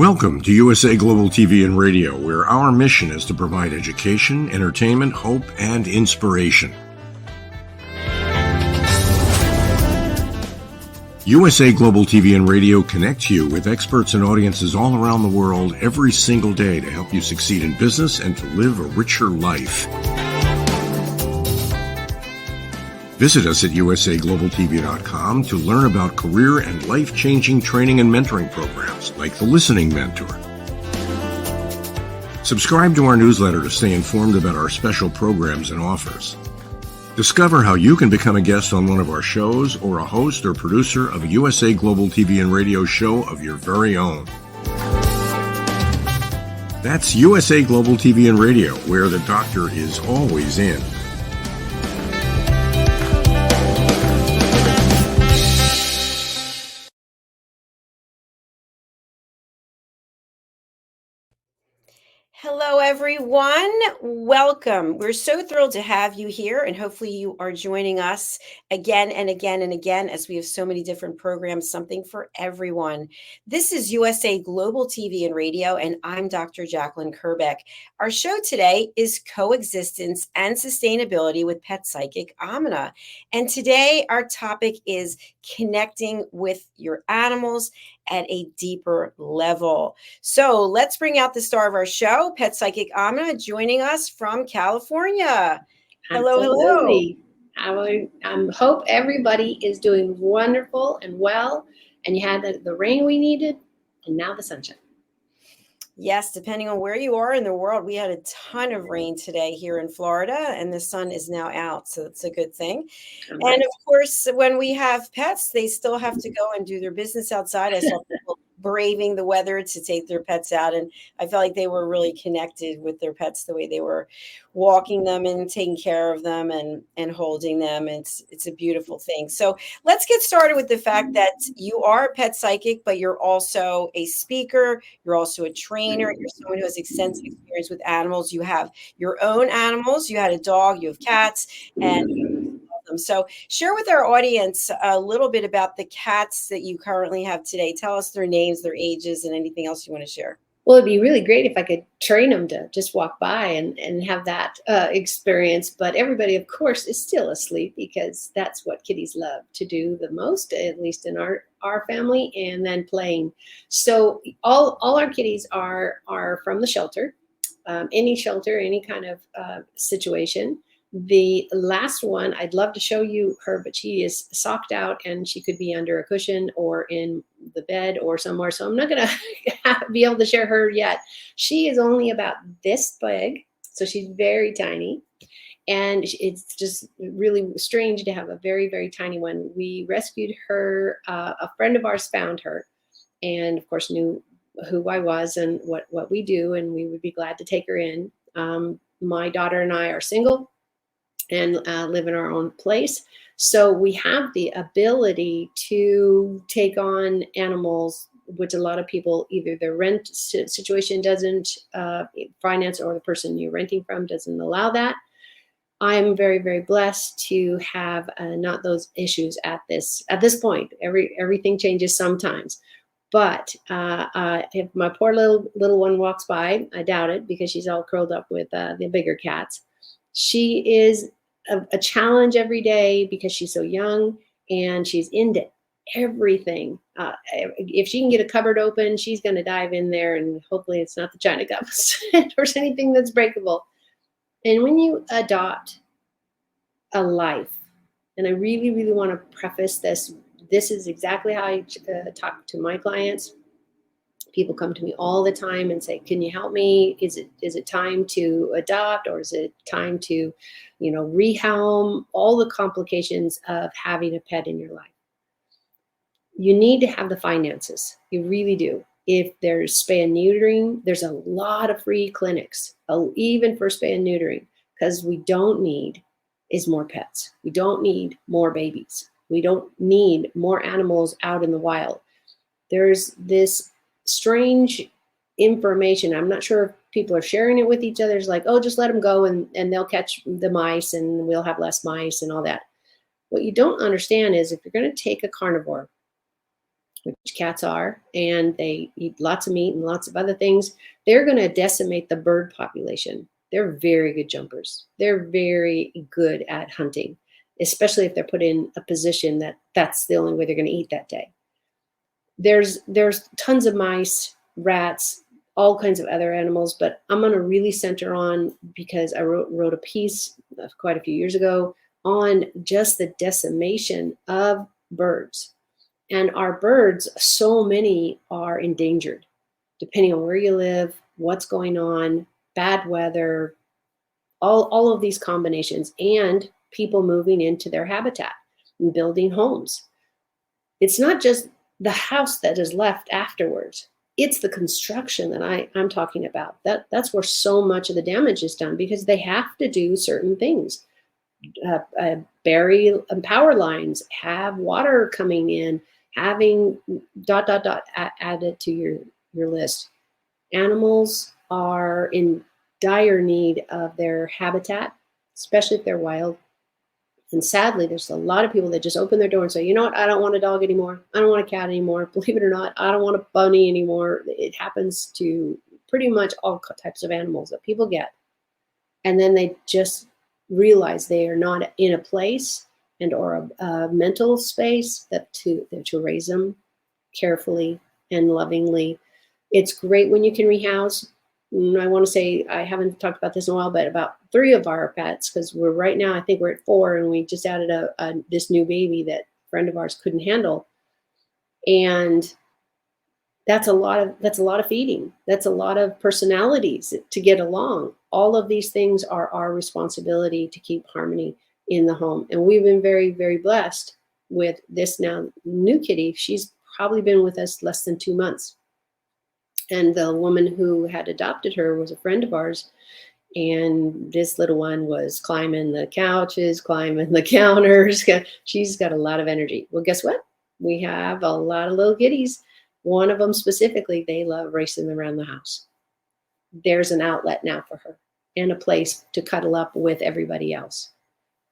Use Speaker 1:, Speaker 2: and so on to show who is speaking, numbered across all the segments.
Speaker 1: Welcome to USA Global TV and Radio, where our mission is to provide education, entertainment, hope, and inspiration. USA Global TV and Radio connects you with experts and audiences all around the world every single day to help you succeed in business and to live a richer life. Visit us at usaglobaltv.com to learn about career and life-changing training and mentoring programs like the Listening Mentor. Subscribe to our newsletter to stay informed about our special programs and offers. Discover how you can become a guest on one of our shows or a host or producer of a USA Global TV and Radio show of your very own. That's USA Global TV and Radio, where the doctor is always in.
Speaker 2: Hello, everyone. Welcome. We're so thrilled to have you here, and hopefully you are joining us again and again and again, as we have so many different programs, something for everyone. This is USA Global TV and Radio, and I'm Dr. Jacalyn Kerbeck. Our show today is Coexistence and Sustainability with Pet Psychic Aminah. And today our topic is connecting with your animals at a deeper level. So let's bring out the star of our show, Pet Psychic Aminah, joining us from California. Hello,
Speaker 3: Absolutely. Hello. I hope everybody is doing wonderful and well, and you had the rain we needed, and now the sunshine.
Speaker 2: Yes, depending on where you are in the world, we had a ton of rain today here in Florida, and the sun is now out, so it's a good thing. Right. And of course, when we have pets, they still have to go and do their business outside. I saw people braving the weather to take their pets out, and I felt like they were really connected with their pets, the way they were walking them and taking care of them and holding them. It's a beautiful thing. So let's get started with the fact that you are a pet psychic, but you're also a speaker, you're also a trainer, you're someone who has extensive experience with animals. You have your own animals, you had a dog, you have cats, and them. So share with our audience a little bit about the cats that you currently have today. Tell us their names, their ages, and anything else you want to share.
Speaker 3: Well, it'd be really great if I could train them to just walk by and have that experience. But everybody, of course, is still asleep, because that's what kitties love to do the most, at least in our family, and then playing. So all our kitties are from the shelter, any shelter, any kind of situation. The last one, I'd love to show you her, but she is socked out, and she could be under a cushion or in the bed or somewhere. So I'm not going to be able to share her yet. She is only about this big, so she's very tiny. And it's just really strange to have a very, very tiny one. We rescued her. A friend of ours found her, and of course knew who I was and what we do, and we would be glad to take her in. My daughter and I are single and live in our own place. So we have the ability to take on animals, which a lot of people, either their rent situation doesn't finance, or the person you're renting from doesn't allow that. I'm very, very blessed to have not those issues at this point. Everything changes sometimes. But if my poor little one walks by, I doubt it, because she's all curled up with the bigger cats. She is a challenge every day because she's so young and she's into everything. If she can get a cupboard open, she's going to dive in there, and hopefully it's not the China cups or anything that's breakable. And when you adopt a life, and I really, really want to preface this is exactly how I talk to my clients. People come to me all the time and say, "Can you help me? Is it time to adopt, or is it time to, rehome?" All the complications of having a pet in your life. You need to have the finances. You really do. If there's spay and neutering, there's a lot of free clinics, even for spay and neutering, because we don't need is more pets. We don't need more babies. We don't need more animals out in the wild. There's this strange information. I'm not sure if people are sharing it with each other. It's like, oh, just let them go and they'll catch the mice and we'll have less mice and all that. What you don't understand is, if you're going to take a carnivore which cats are, and they eat lots of meat and lots of other things, they're going to decimate the bird population. They're very good jumpers. They're very good at hunting, especially if they're put in a position that that's the only way they're going to eat that day. There's tons of mice, rats, all kinds of other animals, but I'm going to really center on, because I wrote a piece quite a few years ago on just the decimation of birds. And our birds, so many are endangered, depending on where you live, what's going on, bad weather, all of these combinations, and people moving into their habitat and building homes. It's not just the house that is left afterwards. It's the construction that I'm talking about. That's where so much of the damage is done, because they have to do certain things. Bury power lines, have water coming in, having ... added to your list. Animals are in dire need of their habitat, especially if they're wild. And sadly, there's a lot of people that just open their door and say, you know what, I don't want a dog anymore. I don't want a cat anymore. Believe it or not, I don't want a bunny anymore. It happens to pretty much all types of animals that people get. And then they just realize they are not in a place and or a mental space that to raise them carefully and lovingly. It's great when you can rehouse. I want to say, I haven't talked about this in a while, but about 3 of our pets, because we're right now, I think we're at 4, and we just added this new baby that a friend of ours couldn't handle. And that's a lot of feeding. That's a lot of personalities to get along. All of these things are our responsibility to keep harmony in the home. And we've been very, very blessed with this now new kitty. She's probably been with us less than 2 months. And the woman who had adopted her was a friend of ours. And this little one was climbing the couches, climbing the counters. She's got a lot of energy. Well, guess what? We have a lot of little kitties. One of them specifically, they love racing around the house. There's an outlet now for her and a place to cuddle up with everybody else.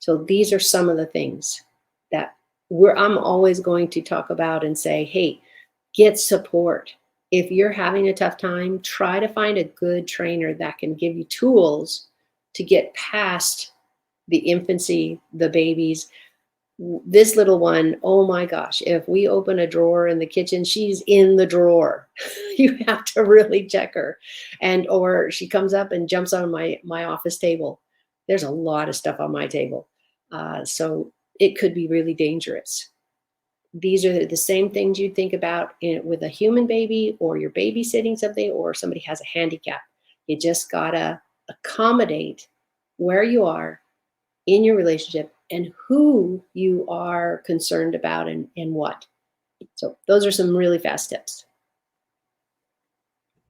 Speaker 3: So these are some of the things that I'm always going to talk about and say, hey, get support. If you're having a tough time, try to find a good trainer that can give you tools to get past the infancy, the babies. This little one, oh my gosh, if we open a drawer in the kitchen, she's in the drawer. You have to really check her. Or she comes up and jumps on my office table. There's a lot of stuff on my table. So it could be really dangerous. These are the same things you'd think about with a human baby, or you're babysitting something, or somebody has a handicap. You just gotta accommodate where you are in your relationship and who you are concerned about and what. So those are some really fast tips.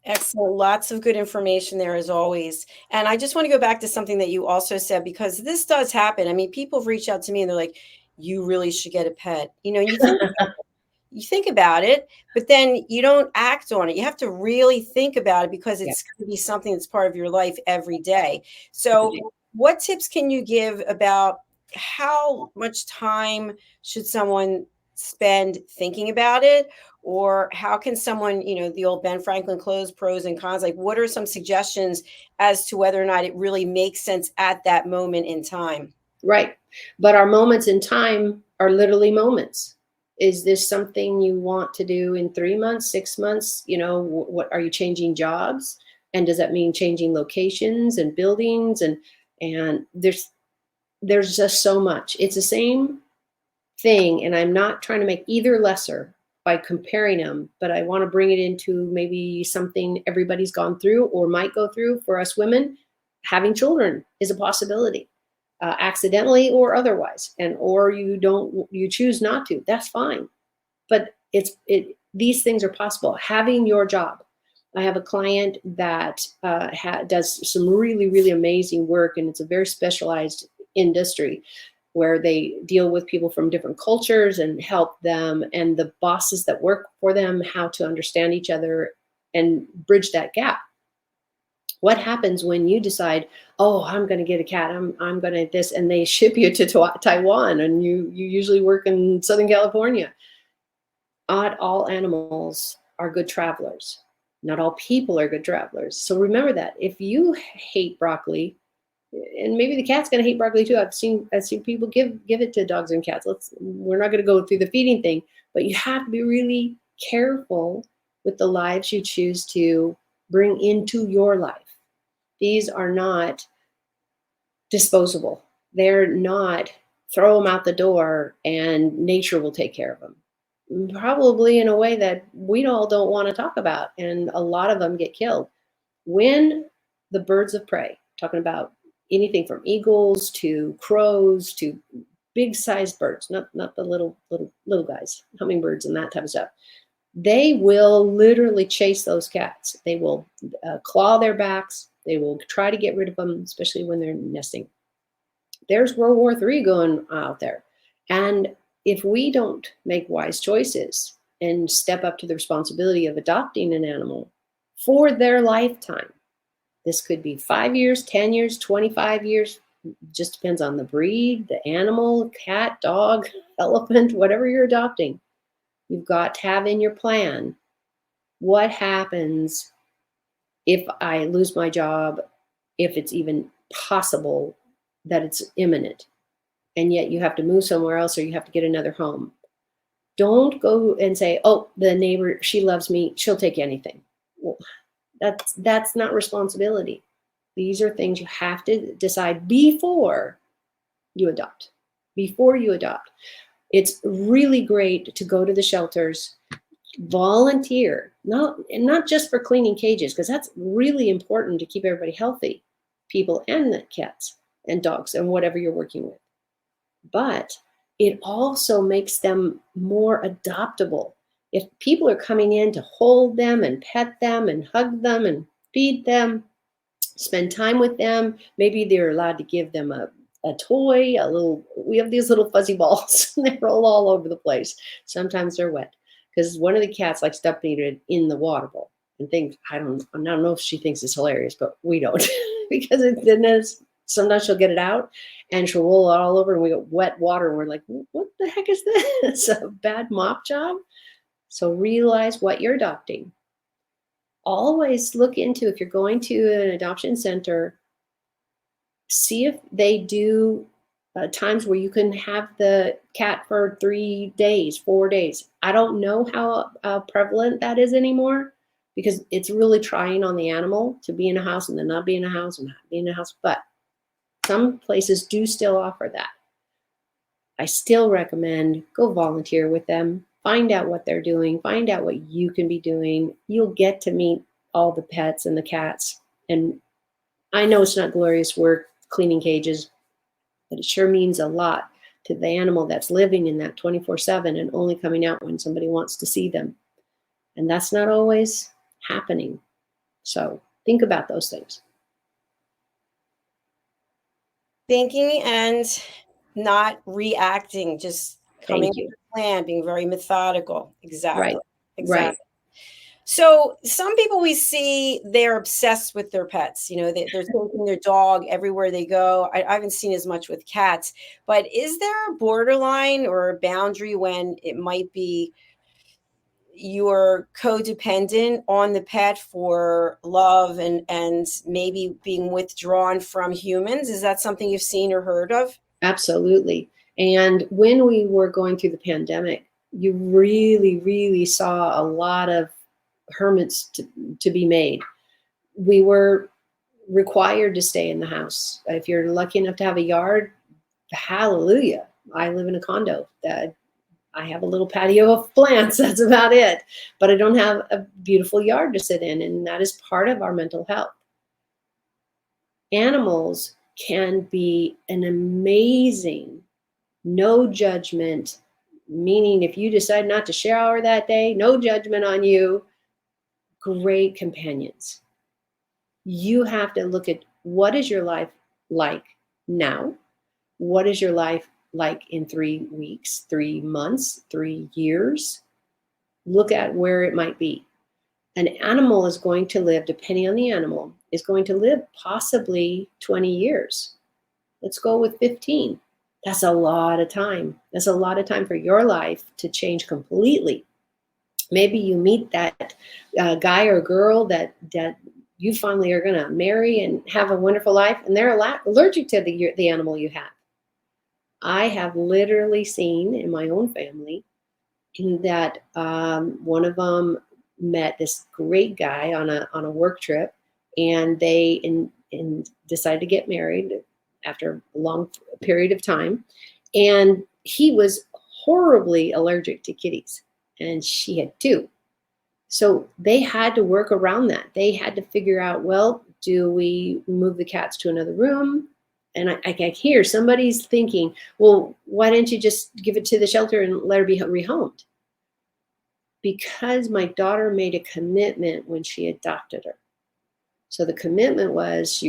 Speaker 2: Excellent. Lots of good information there as always. And I just want to go back to something that you also said, because this does happen. I mean, people have reached out to me and they're like, you really should get a pet. You know, you think about it, but then you don't act on it. You have to really think about it, because it's going to be something that's part of your life every day. So what tips can you give about how much time should someone spend thinking about it? Or how can someone, you know, the old Ben Franklin close pros and cons, like what are some suggestions as to whether or not it really makes sense at that moment in time?
Speaker 3: Right. But our moments in time are literally moments. Is this something you want to do in 3 months, 6 months? You know, what are you changing jobs? And does that mean changing locations and buildings? And there's just so much. It's the same thing. And I'm not trying to make either lesser by comparing them, but I want to bring it into maybe something everybody's gone through or might go through. For us women, having children is a possibility. Accidentally or otherwise, or you choose not to, that's fine. But these things are possible. Having your job. I have a client that does some really, really amazing work, and it's a very specialized industry where they deal with people from different cultures and help them and the bosses that work for them how to understand each other and bridge that gap. What happens when you decide, oh, I'm going to get a cat, I'm going to this, and they ship you to Taiwan, and you usually work in Southern California? not all animals are good travelers. Not all people are good travelers. So remember that. If you hate broccoli, and maybe the cat's going to hate broccoli too. I've seen people give it to dogs and cats. We're not going to go through the feeding thing, but you have to be really careful with the lives you choose to bring into your life. These are not disposable. They're not throw them out the door and nature will take care of them. Probably in a way that we all don't want to talk about, and a lot of them get killed. When the birds of prey, talking about anything from eagles to crows to big sized birds, not the little guys, hummingbirds and that type of stuff, they will literally chase those cats. They will claw their backs. They will try to get rid of them, especially when they're nesting. There's World War III going out there. And if we don't make wise choices and step up to the responsibility of adopting an animal for their lifetime, this could be 5 years, 10 years, 25 years, just depends on the breed, the animal, cat, dog, elephant, whatever you're adopting. You've got to have in your plan, what happens if I lose my job, if it's even possible that it's imminent, and yet you have to move somewhere else or you have to get another home. Don't go and say, oh, the neighbor, she loves me, she'll take anything. Well, that's not responsibility. These are things you have to decide before you adopt. Before you adopt. It's really great to go to the shelters, volunteer, not just for cleaning cages, because that's really important to keep everybody healthy, people and the cats and dogs and whatever you're working with. But it also makes them more adoptable. If people are coming in to hold them and pet them and hug them and feed them, spend time with them, maybe they're allowed to give them a toy, we have these little fuzzy balls, and they roll all over the place. Sometimes they're wet, because one of the cats likes dumping it in the water bowl and thinks, I don't know if she thinks it's hilarious, but we don't, because sometimes she'll get it out and she'll roll it all over and we get wet water and we're like, what the heck is this? A bad mop job? So realize what you're adopting. Always look into, if you're going to an adoption center, see if they do times where you can have the cat for 3 days, 4 days. I don't know how prevalent that is anymore, because it's really trying on the animal to be in a house and then not be in a house and not be in a house. But some places do still offer that. I still recommend go volunteer with them. Find out what they're doing. Find out what you can be doing. You'll get to meet all the pets and the cats. And I know it's not glorious work cleaning cages, but it sure means a lot to the animal that's living in that 24/7 and only coming out when somebody wants to see them. And that's not always happening. So think about those things.
Speaker 2: Thinking and not reacting, just coming
Speaker 3: Thank you.
Speaker 2: with a plan, being very methodical. Exactly.
Speaker 3: Right.
Speaker 2: Exactly.
Speaker 3: Right.
Speaker 2: So some people we see, they're obsessed with their pets. They're taking their dog everywhere they go. I haven't seen as much with cats, but is there a borderline or a boundary when it might be you're codependent on the pet for love and maybe being withdrawn from humans? Is that something you've seen or heard of?
Speaker 3: Absolutely. And when we were going through the pandemic, you really, really saw a lot of hermits to be made. We were required to stay in the house. If you're lucky enough to have a yard, hallelujah. I live in a condo. I have a little patio of plants. That's about it. But I don't have a beautiful yard to sit in. And that is part of our mental health. Animals can be an amazing, no judgment, meaning if you decide not to shower that day, no judgment on you, great companions. You have to look at, what is your life like now? What is your life like in 3 weeks, 3 months, 3 years? Look at where it might be. An animal is going to live, depending on the animal, is going to live possibly 20 years. Let's go with 15. That's a lot of time. That's a lot of time for your life to change completely. Maybe you meet that guy or girl that you finally are going to marry and have a wonderful life, and they're allergic to the animal you have. I have literally seen in my own family that one of them met this great guy on a work trip, and they decided to get married after a long period of time, and he was horribly allergic to kitties, and she had too. So they had to work around that. They had to figure out, well, do we move the cats to another room? And I hear somebody's thinking, well, why didn't you just give it to the shelter and let her be rehomed? Because my daughter made a commitment when she adopted her. So the commitment was,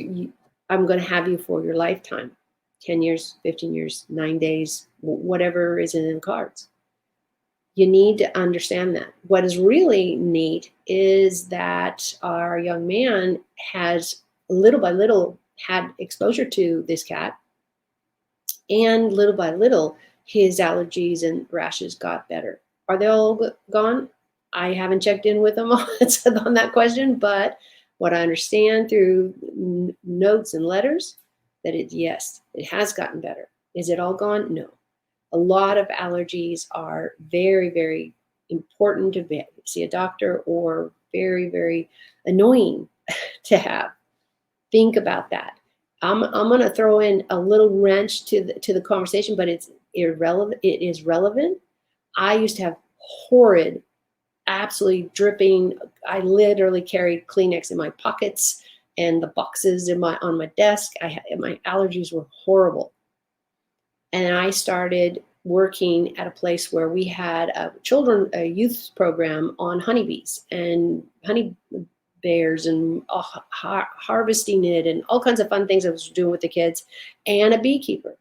Speaker 3: I'm going to have you for your lifetime, 10 years, 15 years, 9 days, whatever is in the cards. You need to understand that. What is really neat is that our young man has, little by little, had exposure to this cat. And little by little, his allergies and rashes got better. Are they all gone? I haven't checked in with him on that question, but what I understand through notes and letters, that yes, it has gotten better. Is it all gone? No. A lot of allergies are very, very important to see a doctor, or very, very annoying to have. Think about that. I'm going to throw in a little wrench to the conversation, but it's irrelevant. It is relevant. I used to have horrid, absolutely dripping. I literally carried Kleenex in my pockets and the boxes on my desk. My allergies were horrible. And I started working at a place where we had a youth program on honeybees and honey bears and harvesting it and all kinds of fun things I was doing with the kids, and a beekeeper.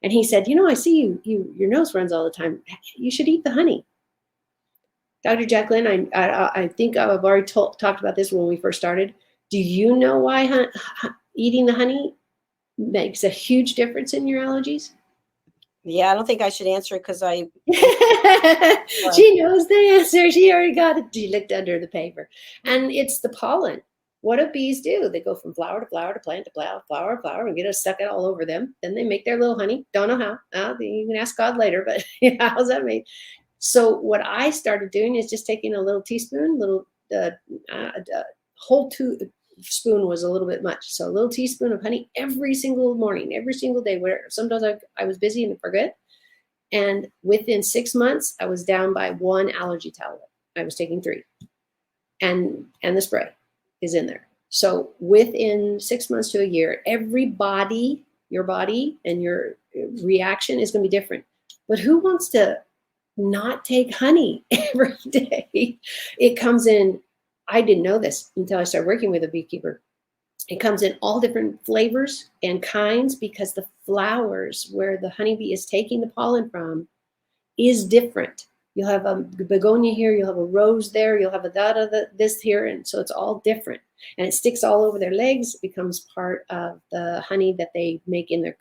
Speaker 3: And he said, I see your nose runs all the time. You should eat the honey. Dr. Jacalyn, I think I've already talked about this when we first started. Do you know why eating the honey makes a huge difference in your allergies?
Speaker 2: Yeah, I don't think I should answer it because I.
Speaker 3: She knows the answer. She already got it. She looked under the paper. And it's the pollen. What do bees do? They go from flower to flower to plant to flower to flower and get us suck it all over them. Then they make their little honey. Don't know how. You can ask God later, but how's that made? So what I started doing is just taking a little teaspoon, whole spoon was a little bit much. So a little teaspoon of honey every single morning, every single day, where sometimes I was busy and forget. And within 6 months, I was down by 1 allergy tablet. I was taking 3. And the spray is in there. So within 6 months to a year, your body and your reaction is going to be different. But who wants to not take honey every day? It comes in, I didn't know this until I started working with a beekeeper. It comes in all different flavors and kinds because the flowers where the honeybee is taking the pollen from is different. You'll have a begonia here, you'll have a rose there, you'll have this here, and so it's all different. And it sticks all over their legs, it becomes part of the honey that they make in their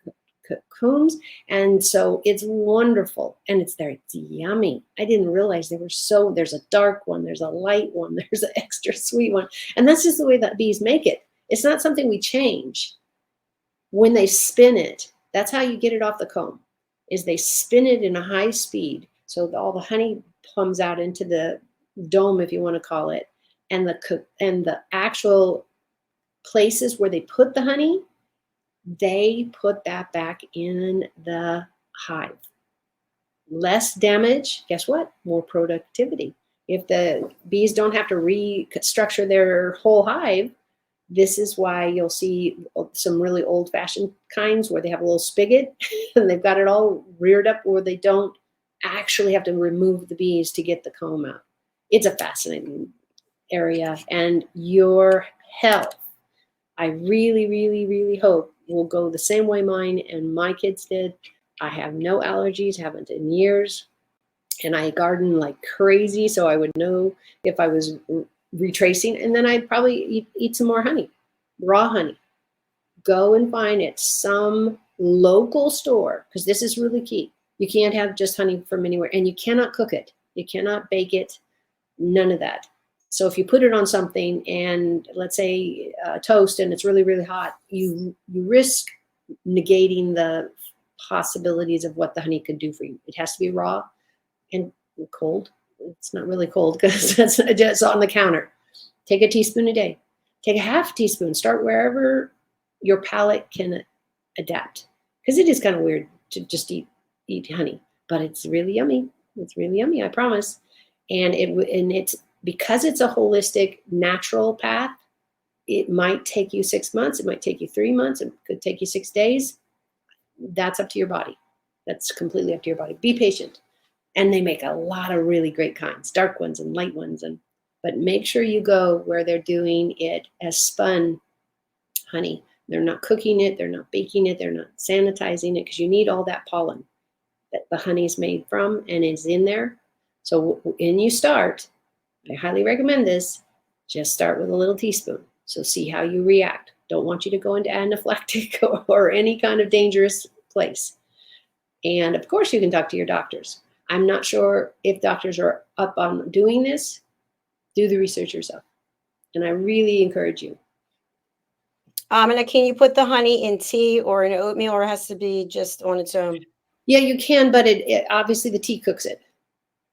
Speaker 3: cocoons. And so it's wonderful, and it's yummy. I didn't realize there's a dark one, there's a light one, there's an extra sweet one. And that's just the way that bees make it. It's not something we change. When they spin it, that's how you get it off the comb, is they spin it in a high speed. So all the honey comes out into the dome, if you want to call it, and the actual places where they put the honey, they put that back in the hive. Less damage, guess what? More productivity. If the bees don't have to restructure their whole hive, this is why you'll see some really old-fashioned kinds where they have a little spigot and they've got it all reared up where they don't actually have to remove the bees to get the comb out. It's a fascinating area, and your health, I really, really, really hope will go the same way mine and my kids did. I have no allergies, haven't in years, and I garden like crazy, so I would know if I was retracing, and then I'd probably eat some more honey, raw honey. Go and find it, some local store, because this is really key. You can't have just honey from anywhere, and you cannot cook it. You cannot bake it. None of that. So if you put it on something and let's say toast and it's really, really hot, you risk negating the possibilities of what the honey could do for you. It has to be raw and cold. It's not really cold because that's just on the counter. Take a teaspoon a day. Take a half teaspoon. Start wherever your palate can adapt. Because it is kind of weird to just eat honey, but it's really yummy. It's really yummy, I promise. And it's because it's a holistic, natural path. It might take you 6 months. It might take you 3 months. It could take you 6 days. That's up to your body. That's completely up to your body. Be patient. And they make a lot of really great kinds, dark ones and light ones. But make sure you go where they're doing it as spun honey. They're not cooking it. They're not baking it. They're not sanitizing it because you need all that pollen that the honey's made from and is in there. So when you start, I highly recommend this, just start with a little teaspoon. So see how you react. Don't want you to go into anaphylactic or any kind of dangerous place. And of course, you can talk to your doctors. I'm not sure if doctors are up on doing this. Do the research yourself. And I really encourage you.
Speaker 2: And can you put the honey in tea or in oatmeal, or it has to be just on its own?
Speaker 3: Yeah, you can, but it obviously the tea cooks it.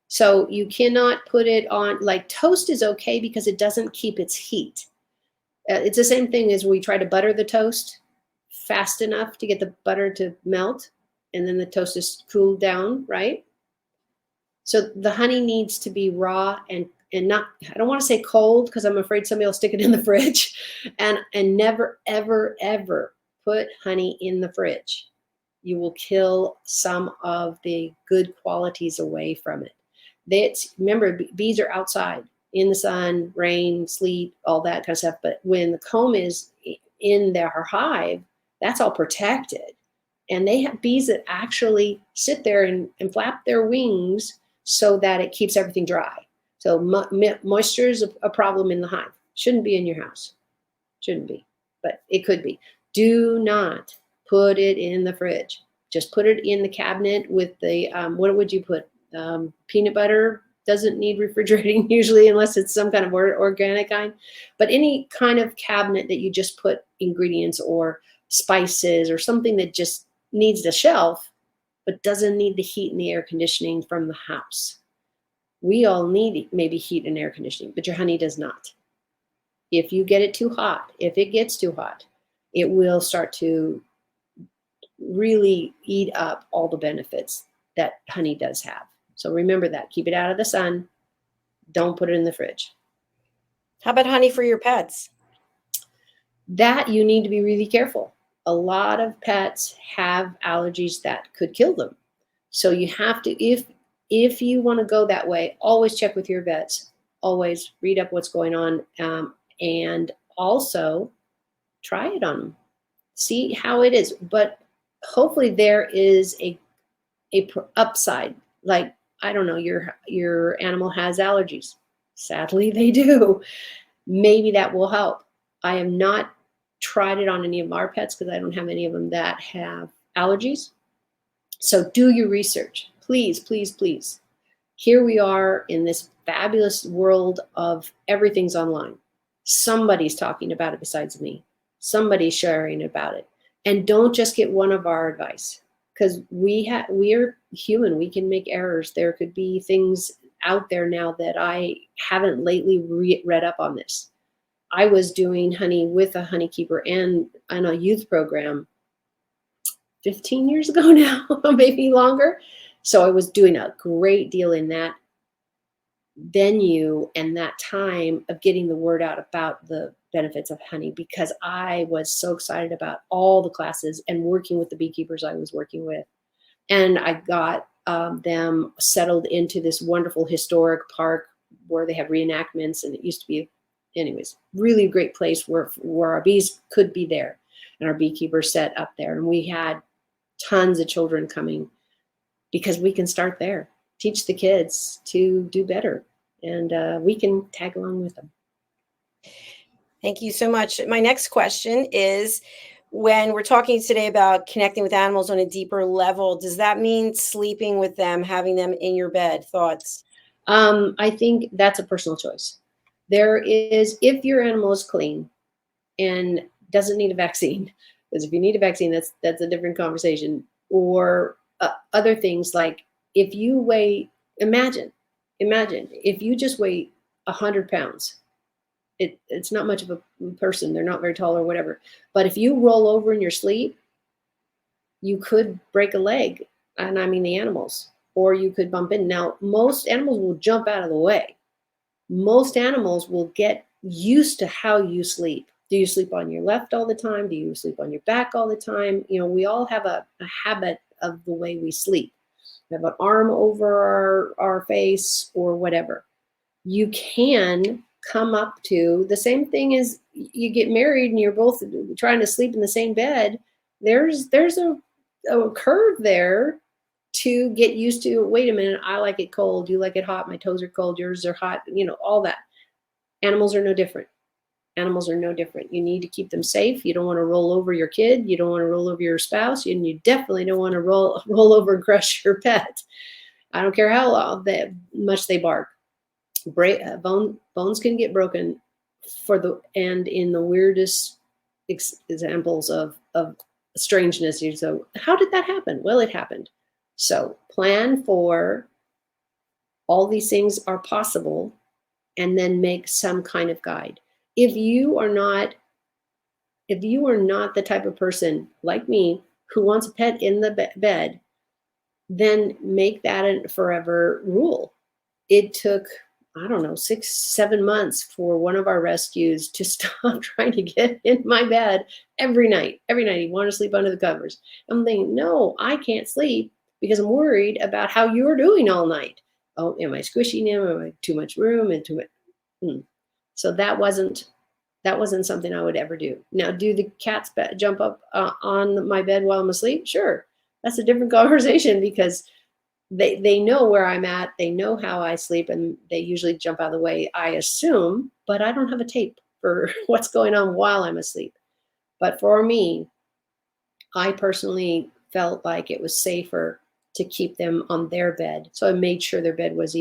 Speaker 3: So you cannot put it on, like toast is okay because it doesn't keep its heat. It's the same thing as we try to butter the toast fast enough to get the butter to melt, and then the toast is cooled down, right? So the honey needs to be raw and not, I don't want to say cold because I'm afraid somebody will stick it in the fridge, and never, ever, ever put honey in the fridge. You will kill some of the good qualities away from it. Remember, bees are outside in the sun, rain, sleet, all that kind of stuff. But when the comb is in their hive, that's all protected. And they have bees that actually sit there and flap their wings so that it keeps everything dry. So moisture is a problem in the hive. Shouldn't be in your house. Shouldn't be, but it could be. Do not put it in the fridge. Just put it in the cabinet with the, what would you put? Peanut butter doesn't need refrigerating usually unless it's some kind of organic kind. But any kind of cabinet that you just put ingredients or spices or something that just needs the shelf but doesn't need the heat and the air conditioning from the house. We all need maybe heat and air conditioning, but your honey does not. If you get it too hot, if it gets too hot, it will start to really eat up all the benefits that honey does have. So remember that. Keep it out of the sun. Don't put it in the fridge.
Speaker 2: How about honey for your pets?
Speaker 3: That you need to be really careful. A lot of pets have allergies that could kill them. So you have to, if you want to go that way, always check with your vets. Always read up what's going on, and also try it on them. See how it is. But hopefully there is a upside. Like, I don't know, your animal has allergies. Sadly, they do. Maybe that will help. I have not tried it on any of our pets because I don't have any of them that have allergies. So do your research. Please, please, please. Here we are in this fabulous world of everything's online. Somebody's talking about it besides me. Somebody's sharing about it. And don't just get one of our advice, because we are human. We can make errors. There could be things out there now that I haven't lately read up on this. I was doing honey with a honeykeeper and on a youth program 15 years ago now, maybe longer. So I was doing a great deal in that venue and that time of getting the word out about the benefits of honey, because I was so excited about all the classes and working with the beekeepers I was working with. And I got them settled into this wonderful historic park where they have reenactments, and it used to be, anyways, really great place where our bees could be there, and our beekeepers set up there. And we had tons of children coming because we can start there, teach the kids to do better, and we can tag along with them.
Speaker 2: Thank you so much. My next question is, when we're talking today about connecting with animals on a deeper level, does that mean sleeping with them, having them in your bed? Thoughts?
Speaker 3: I think that's a personal choice. There is, if your animal is clean and doesn't need a vaccine, because if you need a vaccine, that's a different conversation. Or other things like if you weigh, imagine if you just weigh 100 pounds, it's not much of a person. They're not very tall or whatever. But if you roll over in your sleep, you could break a leg, and I mean the animals, or you could bump in. Now, most animals will jump out of the way. Most animals will get used to how you sleep. Do you sleep on your left all the time? Do you sleep on your back all the time? You know, we all have a habit of the way we sleep. We have an arm over our face or whatever. You can come up to the same thing as you get married and you're both trying to sleep in the same bed. There's a curve there to get used to. Wait a minute, I like it cold, you like it hot, my toes are cold, yours are hot, you know, all that. Animals are no different. Animals are no different. You need to keep them safe. You don't want to roll over your kid. You don't want to roll over your spouse. And you definitely don't want to roll over and crush your pet. I don't care how much they bark. Bones can get broken and in the weirdest examples of strangeness. So how did that happen? Well, it happened. So plan for all these things are possible, and then make some kind of guide. If you are not the type of person like me who wants a pet in the bed, then make that a forever rule. It took, I don't know, 6-7 months for one of our rescues to stop trying to get in my bed every night. Every night he wanted to sleep under the covers. I'm thinking, no, I can't sleep because I'm worried about how you're doing all night. Oh, am I squishing him? Am I too much room and too much? So that wasn't something I would ever do. Now, do the cats jump up on my bed while I'm asleep? Sure. That's a different conversation because they know where I'm at. They know how I sleep, and they usually jump out of the way, I assume, but I don't have a tape for what's going on while I'm asleep. But for me, I personally felt like it was safer to keep them on their bed. So I made sure their bed was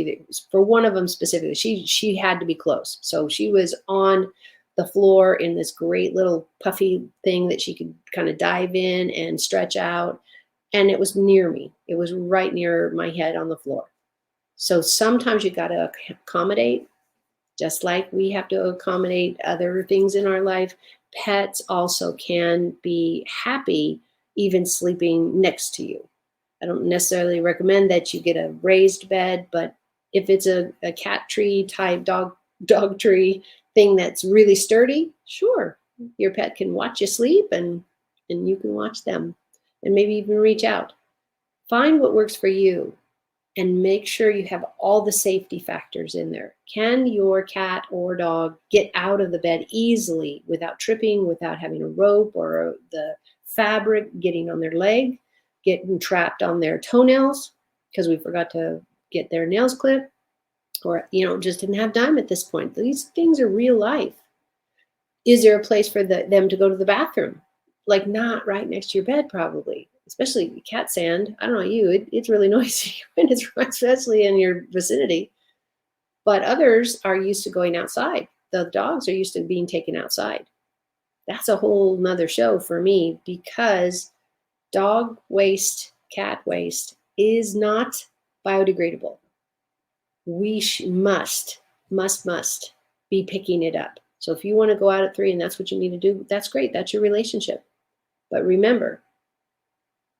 Speaker 3: for one of them specifically, she had to be close. So she was on the floor in this great little puffy thing that she could kind of dive in and stretch out. And it was near me. It was right near my head on the floor. So sometimes you got to accommodate, just like we have to accommodate other things in our life. Pets also can be happy even sleeping next to you. I don't necessarily recommend that you get a raised bed, but if it's a cat tree type, dog tree thing that's really sturdy, sure, your pet can watch you sleep and you can watch them and maybe even reach out. Find what works for you and make sure you have all the safety factors in there. Can your cat or dog get out of the bed easily without tripping, without having a rope or the fabric getting on their leg, getting trapped on their toenails because we forgot to get their nails clipped, or just didn't have time at this point? These things are real life. Is there a place for them to go to the bathroom? Like not right next to your bed, probably. Especially cat sand. I don't know you, it's really noisy when it's especially in your vicinity. But others are used to going outside. The dogs are used to being taken outside. That's a whole nother show for me, because dog waste, cat waste is not biodegradable. We must be picking it up. So if you want to go out at 3 and that's what you need to do, that's great. That's your relationship. But remember,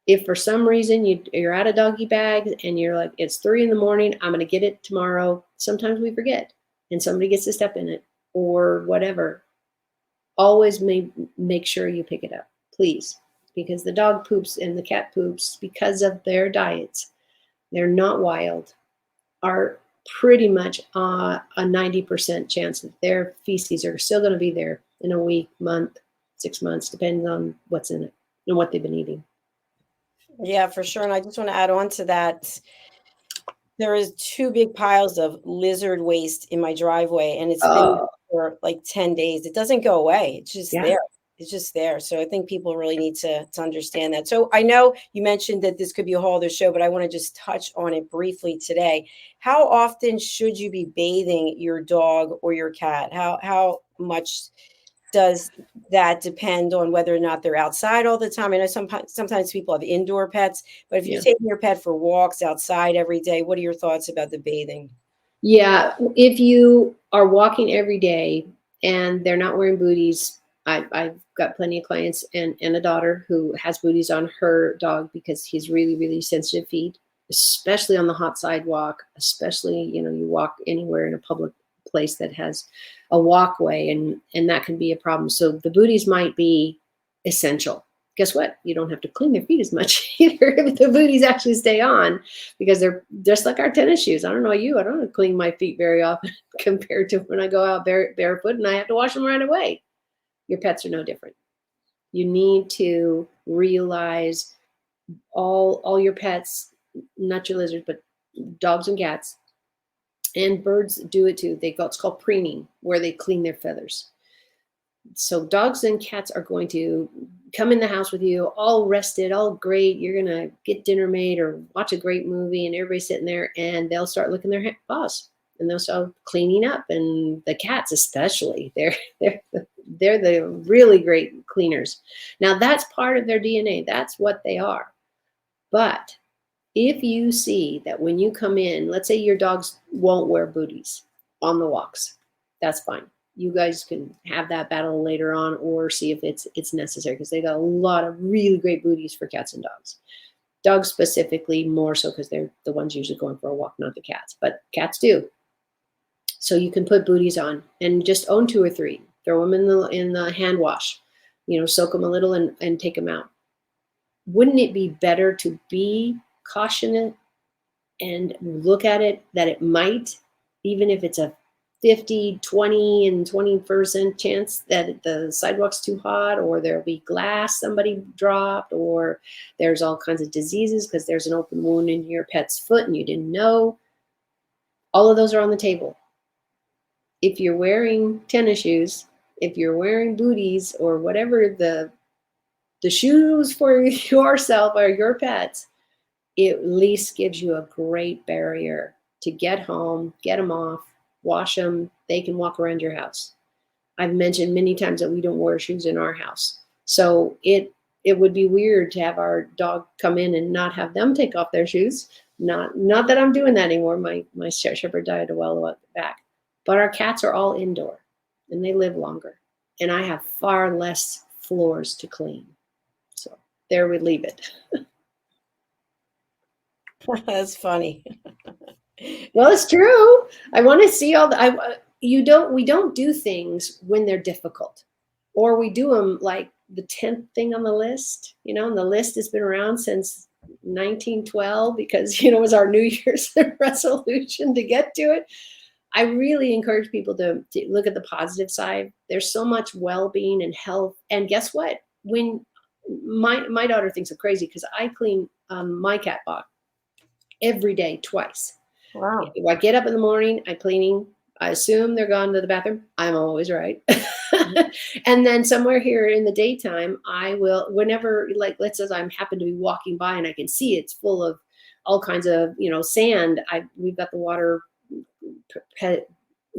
Speaker 3: if for some reason you're at a doggy bag and you're like, it's 3 in the morning, I'm going to get it tomorrow. Sometimes we forget and somebody gets to step in it or whatever. Always make sure you pick it up, please. Because the dog poops and the cat poops, because of their diets, they're not wild, are pretty much a 90% chance that their feces are still going to be there in a week, month, 6 months, depending on what's in it and what they've been eating.
Speaker 2: Yeah, for sure. And I just want to add on to that. There is 2 big piles of lizard waste in my driveway, and it's been for like 10 days. It doesn't go away. It's just there. It's just there. So I think people really need to understand that. So I know you mentioned that this could be a whole other show, but I want to just touch on it briefly today. How often should you be bathing your dog or your cat? How much does that depend on whether or not they're outside all the time? I know sometimes people have indoor pets, but if you're taking your pet for walks outside every day, what are your thoughts about the bathing?
Speaker 3: Yeah, if you are walking every day and they're not wearing booties, I've got plenty of clients and a daughter who has booties on her dog because he's really, really sensitive feet, especially on the hot sidewalk, especially, you walk anywhere in a public place that has a walkway and that can be a problem. So the booties might be essential. Guess what? You don't have to clean their feet as much either if the booties actually stay on, because they're just like our tennis shoes. I don't know you, I don't clean my feet very often compared to when I go out barefoot and I have to wash them right away. Your pets are no different. You need to realize all your pets, not your lizards, but dogs and cats and birds do it too. It's called preening, where they clean their feathers. So dogs and cats are going to come in the house with you all rested, all great. You're going to get dinner made or watch a great movie and everybody's sitting there and they'll start licking their paws and they'll start cleaning up. And the cats especially, they're the really great cleaners. Now that's part of their DNA. That's what they are. But if you see that when you come in, let's say your dogs won't wear booties on the walks, that's fine. You guys can have that battle later on or see if it's necessary, because they got a lot of really great booties for cats and dogs. Dogs specifically more so because they're the ones usually going for a walk, not the cats, but cats do. So you can put booties on and just own 2 or 3. Throw them in the hand wash, soak them a little and take them out. Wouldn't it be better to be cautious and look at it that it might, even if it's a 50, 20, and 20% chance that the sidewalk's too hot, or there'll be glass somebody dropped, or there's all kinds of diseases because there's an open wound in your pet's foot and you didn't know. All of those are on the table. If you're wearing tennis shoes, if you're wearing booties or whatever the shoes for yourself or your pets, it at least gives you a great barrier to get home, get them off, wash them. They can walk around your house. I've mentioned many times that we don't wear shoes in our house. So it would be weird to have our dog come in and not have them take off their shoes. Not that I'm doing that anymore. My shepherd died a while back. But our cats are all indoor and they live longer. And I have far less floors to clean. So there we leave it.
Speaker 2: That's funny.
Speaker 3: Well, it's true. I want to see we don't do things when they're difficult, or we do them like the 10th thing on the list, and the list has been around since 1912 because, it was our New Year's resolution to get to it. I really encourage people to look at the positive side. There's so much well-being and health. And guess what? When my daughter thinks I'm crazy because I clean my cat box every day, twice.
Speaker 2: Wow.
Speaker 3: I get up in the morning, I'm cleaning. I assume they're gone to the bathroom. I'm always right. And then somewhere here in the daytime, I will, whenever, like, let's say I happen to be walking by and I can see it's full of all kinds of, sand. We've got the water,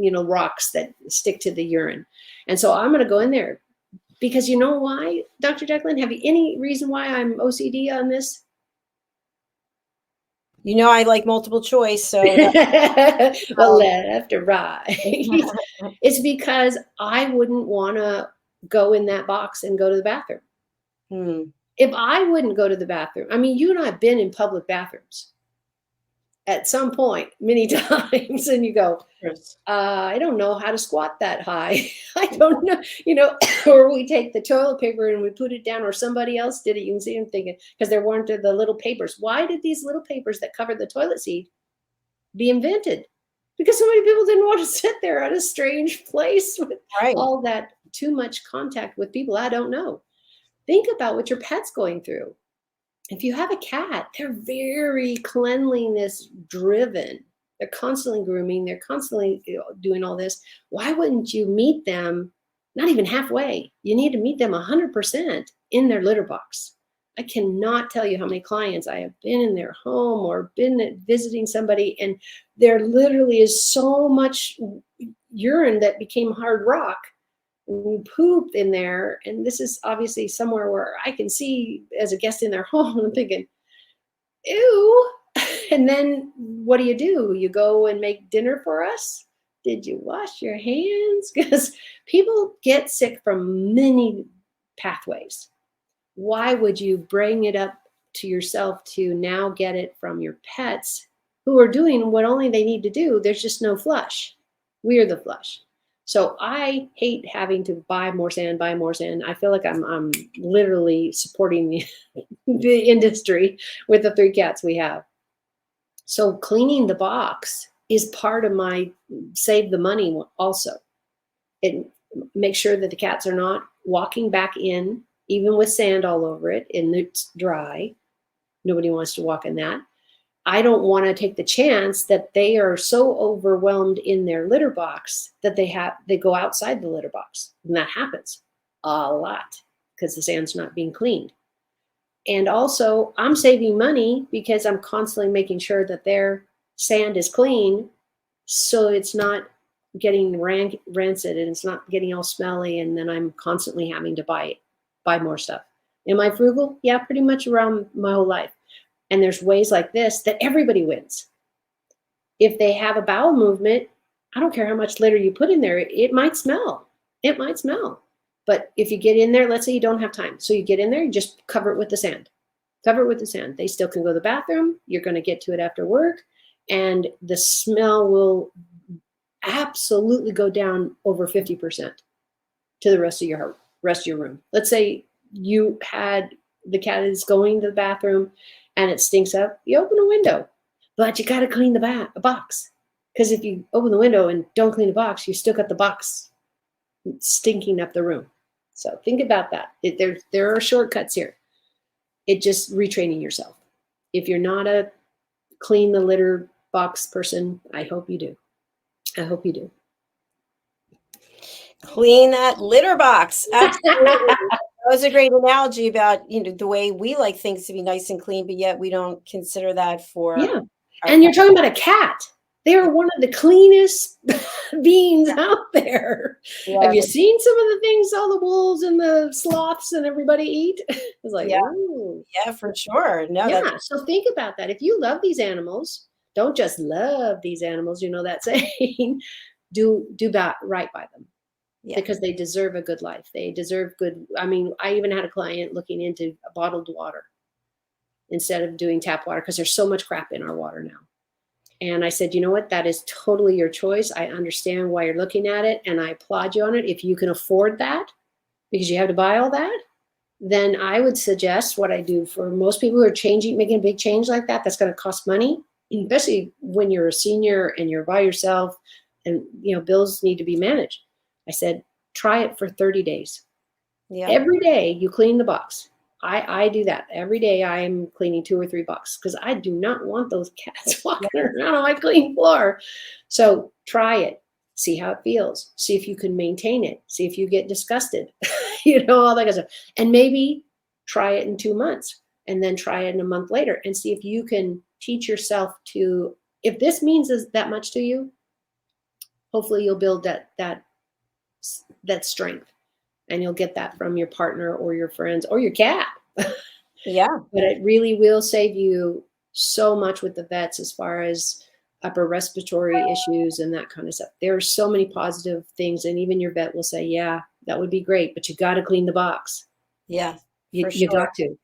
Speaker 3: rocks that stick to the urine. And so I'm going to go in there because you know why, Dr. Jacalyn, have you any reason why I'm OCD on this?
Speaker 2: I like multiple choice, so
Speaker 3: well, left or right. It's because I wouldn't want to go in that box and go to the bathroom. If I wouldn't go to the bathroom, I mean, you and I have been in public bathrooms at some point many times, and you go, I don't know how to squat that high. I don't know, or we take the toilet paper and we put it down, or somebody else did it. You can see them thinking, because there weren't the little papers. Why did these little papers that covered the toilet seat be invented? Because so many people didn't want to sit there at a strange place with all that too much contact with people I don't know. Think about what your pet's going through. If you have a cat, they're very cleanliness driven. They're constantly grooming. They're constantly doing all this. Why wouldn't you meet them not even halfway. You need to meet them 100% in their litter box. I cannot tell you how many clients I have been in their home or been visiting somebody, and there literally is so much urine that became hard rock. We pooped in there, and this is obviously somewhere where I can see as a guest in their home. I'm thinking, ew. And then what do? You go and make dinner for us? Did you wash your hands? Because people get sick from many pathways. Why would you bring it up to yourself to now get it from your pets who are doing what only they need to do? There's just no flush. We are the flush. So I hate having to buy more sand. I feel like I'm literally supporting the industry with the 3 cats we have. So cleaning the box is part of my save the money also. It makes sure that the cats are not walking back in, even with sand all over it, and it's dry. Nobody wants to walk in that. I don't want to take the chance that they are so overwhelmed in their litter box that they go outside the litter box. And that happens a lot because the sand's not being cleaned. And also I'm saving money because I'm constantly making sure that their sand is clean, so it's not getting rancid and it's not getting all smelly, and then I'm constantly having to buy more stuff. Am I frugal? Yeah, pretty much around my whole life. And there's ways like this that everybody wins. If they have a bowel movement, I don't care how much litter you put in there, it might smell. It might smell. But if you get in there, let's say you don't have time. So you get in there, you just cover it with the sand. Cover it with the sand. They still can go to the bathroom. You're going to get to it after work. And the smell will absolutely go down over 50% to the rest of your room. Let's say you had the cat is going to the bathroom and it stinks up. You open a window, but you got to clean the box. Because if you open the window and don't clean the box, you still got the box stinking up the room. So think about that. There are shortcuts here. It just retraining yourself. If you're not a clean the litter box person, I hope you do. I hope you do.
Speaker 2: Clean that litter box. Absolutely. That was a great analogy about, the way we like things to be nice and clean, but yet we don't consider that for.
Speaker 3: Yeah. And you're talking about a cat. They are one of the cleanest beings out there. Yeah. Have you seen some of the things all the wolves and the sloths and everybody eat? It's like,
Speaker 2: yeah.
Speaker 3: Ooh.
Speaker 2: Yeah, for sure. No,
Speaker 3: yeah. So think about that. If you love these animals, don't just love these animals, that saying, do right by them. Yeah. Because they deserve a good life. They deserve good. I mean, I even had a client looking into bottled water instead of doing tap water because there's so much crap in our water now. And I said, you know what? That is totally your choice. I understand why you're looking at it, and I applaud you on it. If you can afford that, because you have to buy all that, then I would suggest what I do for most people who are making a big change like that. That's going to cost money, especially when you're a senior and you're by yourself, and bills need to be managed. I said, try it for 30 days. Yeah. Every day you clean the box. I do that. Every day I'm cleaning 2 or 3 boxes because I do not want those cats walking around on my clean floor. So try it. See how it feels. See if you can maintain it. See if you get disgusted. All that kind of stuff. And maybe try it in 2 months and then try it in a month later and see if you can teach yourself to, if this means that much to you, hopefully you'll build that strength, and you'll get that from your partner or your friends or your cat.
Speaker 2: Yeah.
Speaker 3: But it really will save you so much with the vets as far as upper respiratory issues and that kind of stuff. There are so many positive things, and even your vet will say, yeah, that would be great, but you got to clean the box.
Speaker 2: Yeah,
Speaker 3: you got to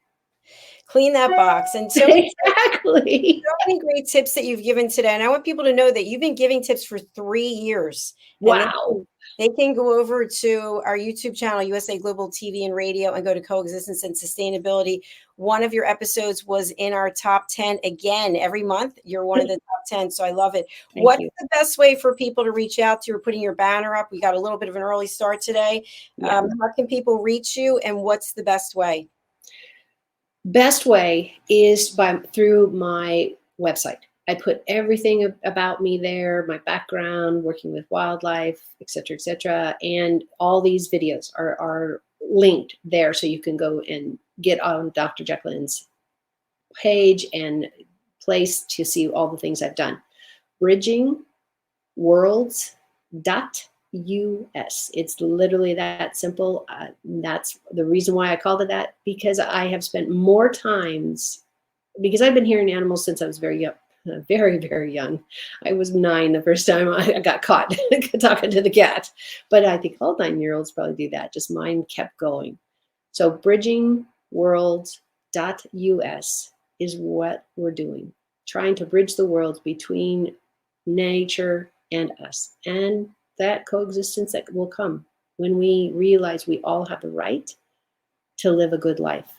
Speaker 2: clean that box. And so
Speaker 3: exactly.
Speaker 2: So many great tips that you've given today. And I want people to know that you've been giving tips for 3 years.
Speaker 3: Wow.
Speaker 2: They can go over to our YouTube channel, USA Global TV and Radio, and go to Coexistence and Sustainability. One of your episodes was in our top 10 again every month. You're one of the top 10. So I love it. What's the best way for people to reach out to you? We're putting your banner up. We got a little bit of an early start today. Yeah. How can people reach you, and what's the best way?
Speaker 3: Best way is through my website. I put everything about me there, my background, working with wildlife, et cetera, and all these videos are linked there, so you can go and get on Dr. Jacalyn's page and place to see all the things I've done. bridgingworlds.us. It's literally that simple. That's the reason why I called it that, because I have spent more times, because I've been hearing animals since I was very young. Very, very young. I was 9 the first time I got caught talking to the cat. But I think all 9-year-olds probably do that. Just mine kept going. So bridgingworlds.us is what we're doing. Trying to bridge the worlds between nature and us. And that coexistence that will come when we realize we all have the right to live a good life.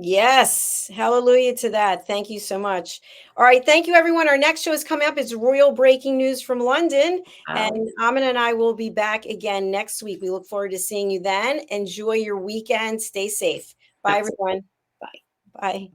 Speaker 2: Yes. Hallelujah to that. Thank you so much. All right. Thank you, everyone. Our next show is coming up. It's Royal Breaking News from London. And Aminah and I will be back again next week. We look forward to seeing you then. Enjoy your weekend. Stay safe. Bye, everyone.
Speaker 3: Bye.
Speaker 2: Bye.